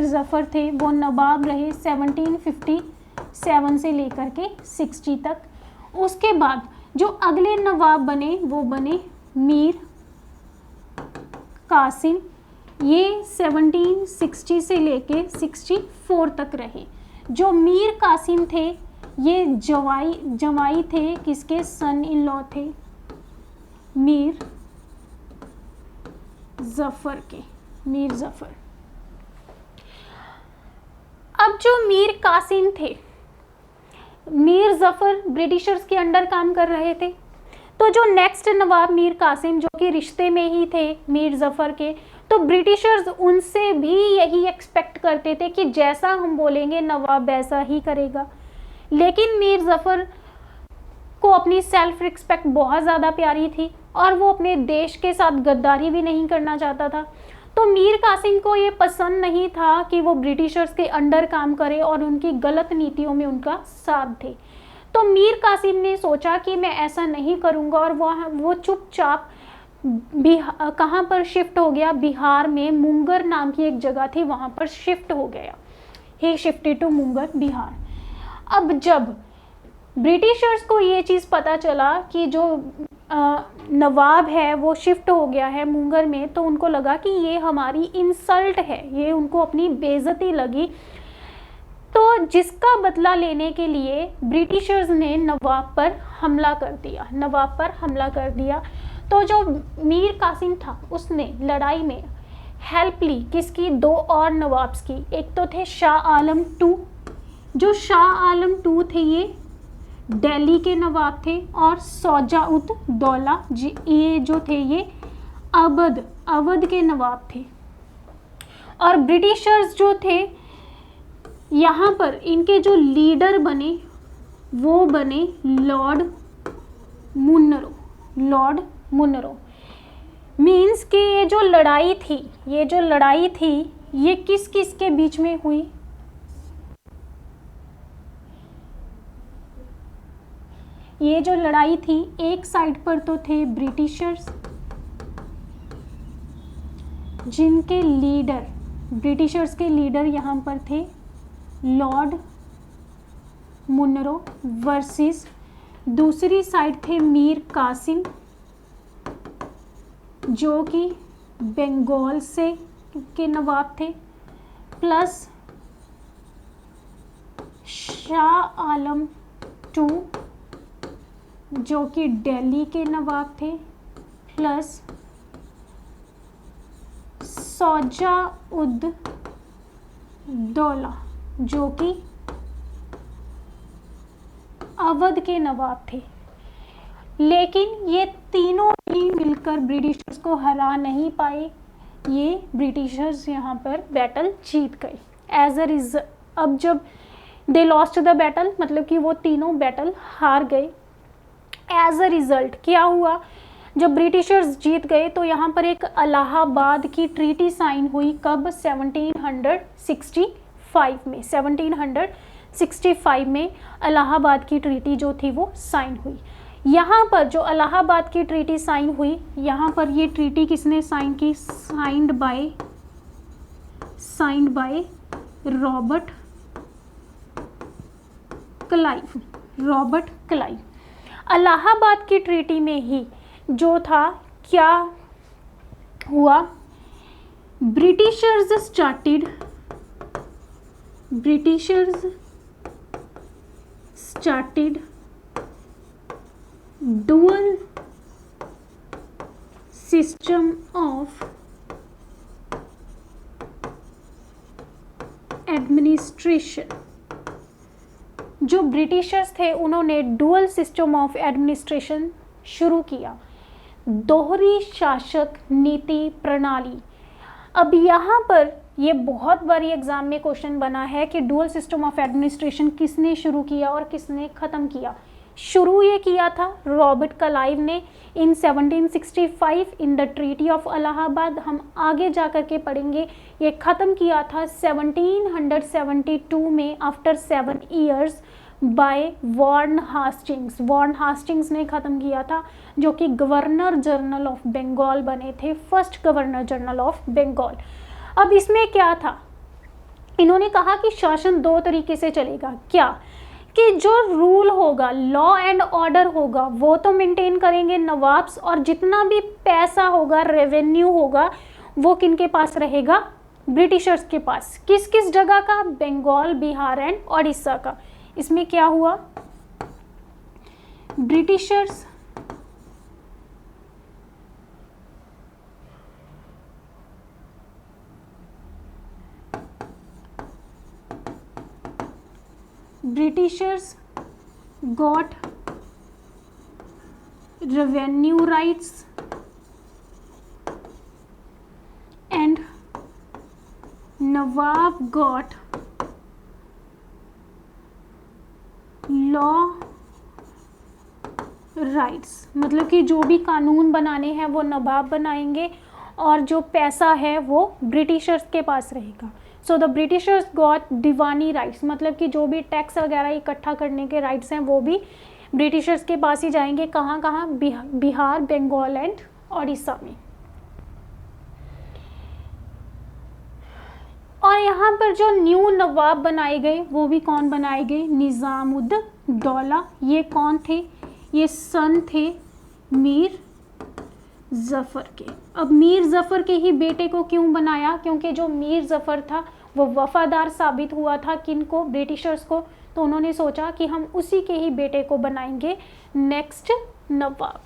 जफ़र थे वो नवाब रहे 1757 से लेकर के 60 तक। उसके बाद जो अगले नवाब बने वो बने मीर कासिम। ये 1760 से लेके 64 तक रहे। जो मीर कासिम थे ये जवाई थे किसके? सन इन लॉ थे मीर जफ़र के, मीर जफ़र। अब जो मीर कासिम थे, मीर जफ़र ब्रिटिशर्स के अंडर काम कर रहे थे, तो जो नेक्स्ट नवाब मीर कासिम जो कि रिश्ते में ही थे मीर जफ़र के, तो ब्रिटिशर्स उनसे भी यही एक्सपेक्ट करते थे कि जैसा हम बोलेंगे नवाब वैसा ही करेगा। लेकिन मीर जफ़र को अपनी सेल्फ रिस्पेक्ट बहुत ज़्यादा प्यारी थी और वो अपने देश के साथ गद्दारी भी नहीं करना चाहता था। तो मीर कासिम को ये पसंद नहीं था कि वो ब्रिटिशर्स के अंडर काम करे और उनकी गलत नीतियों में उनका साथ दे। तो मीर कासिम ने सोचा कि मैं ऐसा नहीं करूँगा, और वो चुपचाप कहाँ पर शिफ्ट हो गया? बिहार में मुंगर नाम की एक जगह थी, वहाँ पर शिफ्ट हो गया। He shifted to Munger, Bihar. अब जब ब्रिटिशर्स को ये चीज़ पता चला कि जो नवाब है वो शिफ्ट हो गया है मुंगर में, तो उनको लगा कि ये हमारी इंसल्ट है, ये उनको अपनी बेइज्जती लगी। तो जिसका बदला लेने के लिए ब्रिटिशर्स ने नवाब पर हमला कर दिया, नवाब पर हमला कर दिया। तो जो मीर कासिम था उसने लड़ाई में हेल्प ली किसकी, दो और नवाब्स की। एक तो थे शाह आलम टू, जो शाह आलम टू थे ये दिल्ली के नवाब थे, और सौजा-उद दौला ये जो थे ये अवध के नवाब थे। और ब्रिटिशर्स जो थे यहाँ पर इनके जो लीडर बने वो बने लॉर्ड मुनरो। मीन्स कि ये जो लड़ाई थी ये किस किस के बीच में हुई, ये जो लड़ाई थी एक साइड पर तो थे ब्रिटिशर्स जिनके लीडर, ब्रिटिशर्स के लीडर यहाँ पर थे लॉर्ड मुनरो, वर्सेस दूसरी साइड थे मीर कासिम जो कि बंगाल से के नवाब थे, प्लस शाह आलम टू जो कि दिल्ली के नवाब थे, प्लस सौजा-उद दौला जो कि अवध के नवाब थे। लेकिन ये तीनों ही मिलकर ब्रिटिशर्स को हरा नहीं पाए, ये ब्रिटिशर्स यहाँ पर बैटल जीत गए। अब जब दे लॉस्ट द बैटल मतलब कि वो तीनों बैटल हार गए। एज अ रिजल्ट क्या हुआ, जब ब्रिटिशर्स जीत गए तो यहाँ पर एक इलाहाबाद की ट्रीटी साइन हुई। कब, 1765 में इलाहाबाद की ट्रीटी जो थी वो साइन हुई। यहाँ पर जो इलाहाबाद की ट्रीटी साइन हुई, यहाँ पर ये ट्रीटी किसने साइन की, signed by Robert Clive. Allahabad की ट्रीटी में ही जो था क्या हुआ, Britishers started dual system of administration. जो ब्रिटिशर्स थे उन्होंने डुअल सिस्टम ऑफ एडमिनिस्ट्रेशन शुरू किया, दोहरी शासक नीति प्रणाली। अब यहाँ पर ये बहुत बारी एग्जाम में क्वेश्चन बना है कि डुअल सिस्टम ऑफ एडमिनिस्ट्रेशन किसने शुरू किया और किसने ख़त्म किया। शुरू ये किया था रॉबर्ट क्लाइव ने इन 1765 in the treaty of Allahabad. हम आगे जा कर के पढ़ेंगे। ये ख़त्म किया था 1772 में after 7 years by Warren Hastings ने ख़त्म किया था, जो कि गवर्नर जनरल ऑफ बंगाल बने थे, first governor general of Bengal. अब इसमें क्या था, इन्होंने कहा कि शासन दो तरीके से चलेगा। क्या कि जो रूल होगा, लॉ एंड ऑर्डर होगा, वो तो मेंटेन करेंगे नवाब्स, और जितना भी पैसा होगा, रेवेन्यू होगा, वो किनके पास रहेगा, ब्रिटिशर्स के पास। किस किस जगह का, बंगाल, बिहार एंड उड़ीसा का। इसमें क्या हुआ, Britishers got revenue rights and Nawab got law rights. मतलब कि जो भी कानून बनाने हैं वो नवाब बनाएंगे और जो पैसा है वो ब्रिटिशर्स के पास रहेगा। So the Britishers got Deewani rights, मतलब कि जो भी टैक्स वगैरह इकट्ठा करने के राइट्स हैं वो भी ब्रिटिशर्स के पास ही जाएंगे। कहाँ कहाँ, बिहार, बंगाल एंड उड़ीसा में। और यहाँ पर जो न्यू नवाब बनाए गए वो भी कौन बनाए गए, निज़ामुद्दौला। ये कौन थे, ये सन थे मीर जफ़र के। अब मीर जफ़र के ही बेटे को क्यों बनाया? क्योंकि जो मीर जफ़र था वो वफादार साबित हुआ था किनको? ब्रिटिशर्स को। तो उन्होंने सोचा कि हम उसी के ही बेटे को बनाएंगे नेक्स्ट नवाब।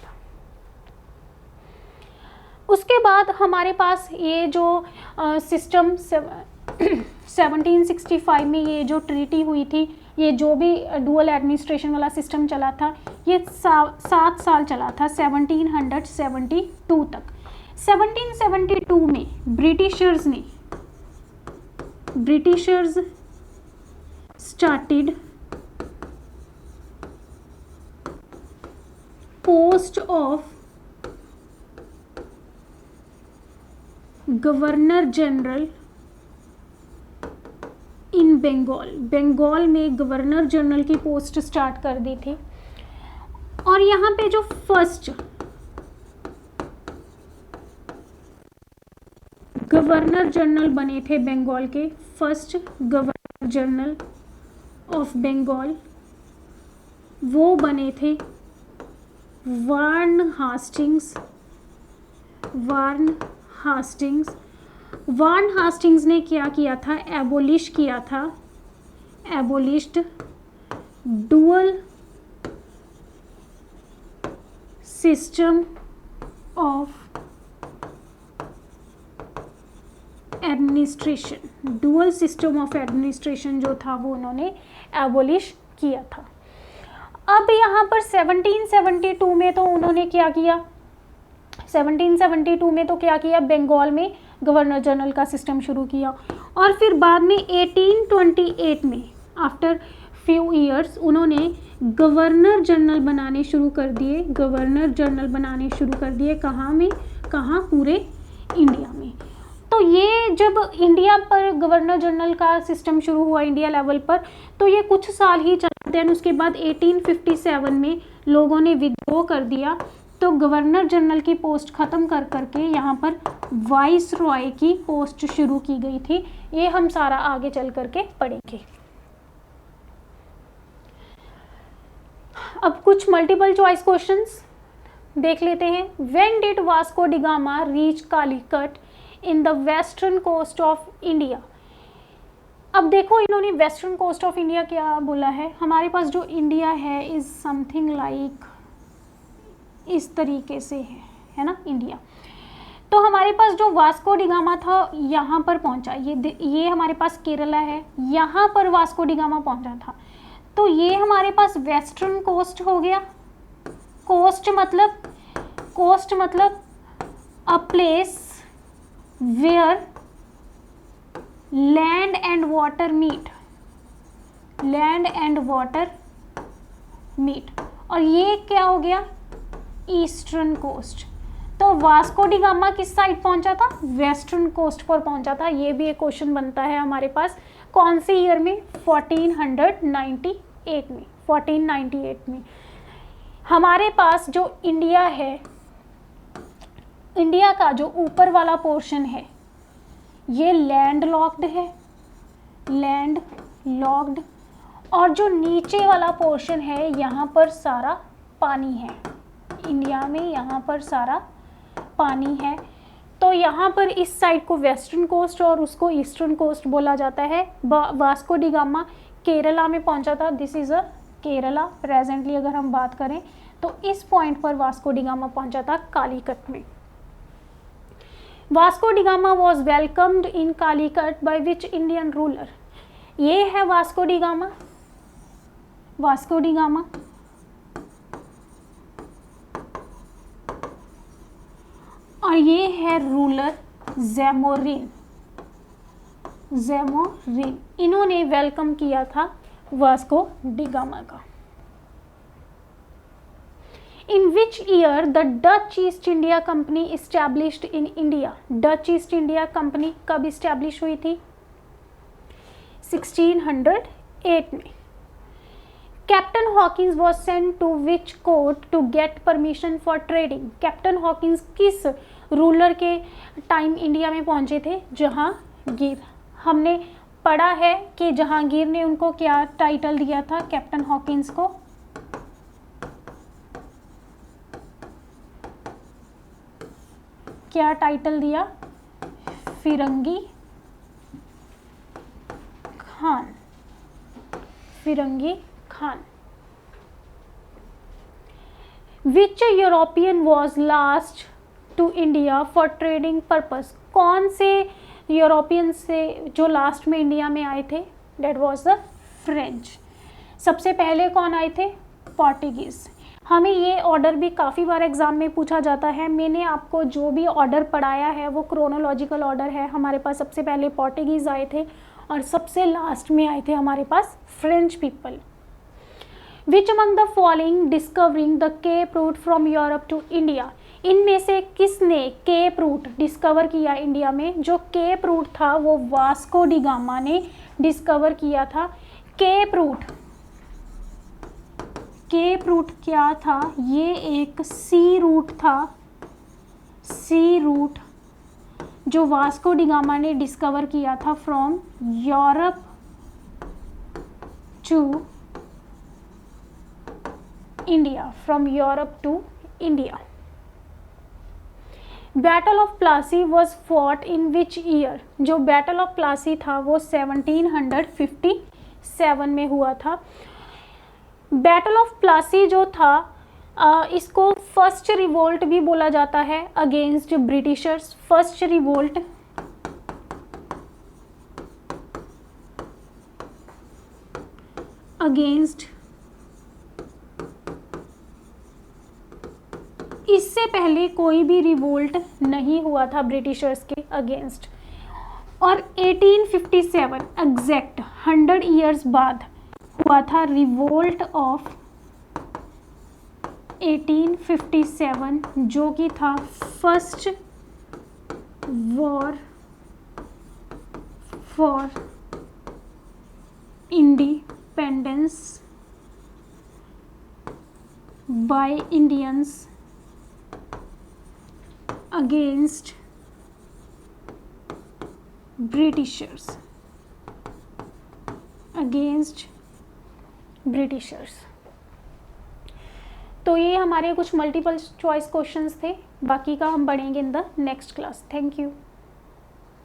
उसके बाद हमारे पास ये जो सिस्टम 1765 में ये जो ट्रीटी हुई थी, ये जो भी डुअल एडमिनिस्ट्रेशन वाला सिस्टम चला था, ये 7 साल चला था 1772 तक। 1772 में Britishers started post of governor general in Bengal में गवर्नर जनरल की पोस्ट स्टार्ट कर दी थी। और यहाँ पे जो फर्स्ट गवर्नर जनरल बने थे बंगाल के, first governor general of Bengal, वो बने थे वार्न हास्टिंग्स ने क्या किया था? Abolished dual system of administration जो था वो उन्होंने एबोलिश किया था। अब यहाँ पर 1772 में तो उन्होंने क्या किया? 1772 में तो क्या किया? बंगाल में गवर्नर जनरल का सिस्टम शुरू किया। और फिर बाद में 1828 में आफ्टर फ्यू ईयर्स उन्होंने गवर्नर जनरल बनाने शुरू कर दिए। कहाँ? पूरे इंडिया में। तो ये जब इंडिया पर गवर्नर जनरल का सिस्टम शुरू हुआ इंडिया लेवल पर, तो ये कुछ साल ही चला। देन उसके बाद 1857 में लोगों ने विद्रोह कर दिया, तो गवर्नर जनरल की पोस्ट ख़त्म कर करके यहाँ पर वाइस रॉय की पोस्ट शुरू की गई थी। ये हम सारा आगे चल करके पढ़ेंगे। अब कुछ मल्टीपल चॉइस क्वेश्चंस देख लेते हैं। When did Vasco da Gama reach Calicut in the western coast of India? अब देखो इन्होंने वेस्टर्न कोस्ट ऑफ इंडिया क्या बोला है। हमारे पास जो इंडिया है इज समथिंग लाइक इस तरीके से है ना इंडिया। तो हमारे पास जो वास्को डी गामा था यहाँ पर पहुँचा, ये हमारे पास केरला है, यहाँ पर वास्को डी गामा पहुँचा था। तो ये हमारे पास वेस्टर्न कोस्ट हो गया। कोस्ट मतलब a place where land and water meet. और ये क्या हो गया? Eastern coast. तो वास्को डी गामा किस साइड पहुंचा था? वेस्टर्न कोस्ट पर पहुंचा था। ये भी एक क्वेश्चन बनता है हमारे पास। कौन से ईयर में? 1498 में। हमारे पास जो इंडिया है, इंडिया का जो ऊपर वाला पोर्शन है ये लैंड लॉक्ड, और जो नीचे वाला पोर्शन है यहाँ पर सारा पानी है। इंडिया में यहाँ पर सारा पानी है। तो यहाँ पर इस साइड को वेस्टर्न कोस्ट और उसको ईस्टर्न कोस्ट बोला जाता है। वास्को डी गामा केरला में पहुँचा था। This is a Kerala presently अगर हम बात करें तो इस पॉइंट पर वास्को डी गामा पहुँचा था कालीकट में। Vasco da gamma was welcomed in Calicut by which Indian ruler? ये है वास्को डी गामा और ये है रूलर ज़ैमोरिन। इन्होंने वेलकम किया था वास्को डी गामा का। In which year the Dutch East India company established in India? Dutch East India company कब इस्टेब्लिश हुई थी? 1608 में। Captain Hawkins was sent to which court to get permission for trading? Captain Hawkins किस ruler के time India में पहुंचे थे? जहांगीर। हमने पढ़ा है कि जहांगीर ने उनको क्या टाइटल दिया था कैप्टन हॉकिंस को? क्या टाइटल दिया? Firangi Khan, Firangi Khan. Which European was last to India for trading purpose? कौन से यूरोपियन से जो लास्ट में इंडिया में आए थे? That was the French. सबसे पहले कौन आए थे? पोर्टुगीज़। हमें ये ऑर्डर भी काफ़ी बार एग्जाम में पूछा जाता है। मैंने आपको जो भी ऑर्डर पढ़ाया है वो क्रोनोलॉजिकल ऑर्डर है। हमारे पास सबसे पहले पोर्टुगीज़ आए थे और सबसे लास्ट में आए थे हमारे पास French people. Which among the following discovering the cape route from Europe to India? इनमें से किसने केप रूट डिस्कवर किया इंडिया में? जो केप रूट था वो वास्को डी गामा ने डिस्कवर किया था। केप रूट, केप रूट क्या था? ये एक सी रूट था, सी रूट जो वास्को डी गामा ने डिस्कवर किया था from Europe to India, from Europe to India. Battle of Plassey was fought in which year? जो बैटल ऑफ प्लासी था वो 1757 में हुआ था। बैटल ऑफ प्लासी जो था इसको फर्स्ट रिवोल्ट भी बोला जाता है against Britishers. First revolt against, इससे पहले कोई भी रिवोल्ट नहीं हुआ था ब्रिटिशर्स के अगेंस्ट। और 1857 एग्जैक्ट 100 ईयर्स बाद हुआ था रिवोल्ट ऑफ 1857 जो कि था first war for independence by Indians against Britishers, against Britishers. तो ये हमारे कुछ मल्टीपल चॉइस क्वेश्चंस थे, बाकी का हम पढ़ेंगे in the next class. Thank you.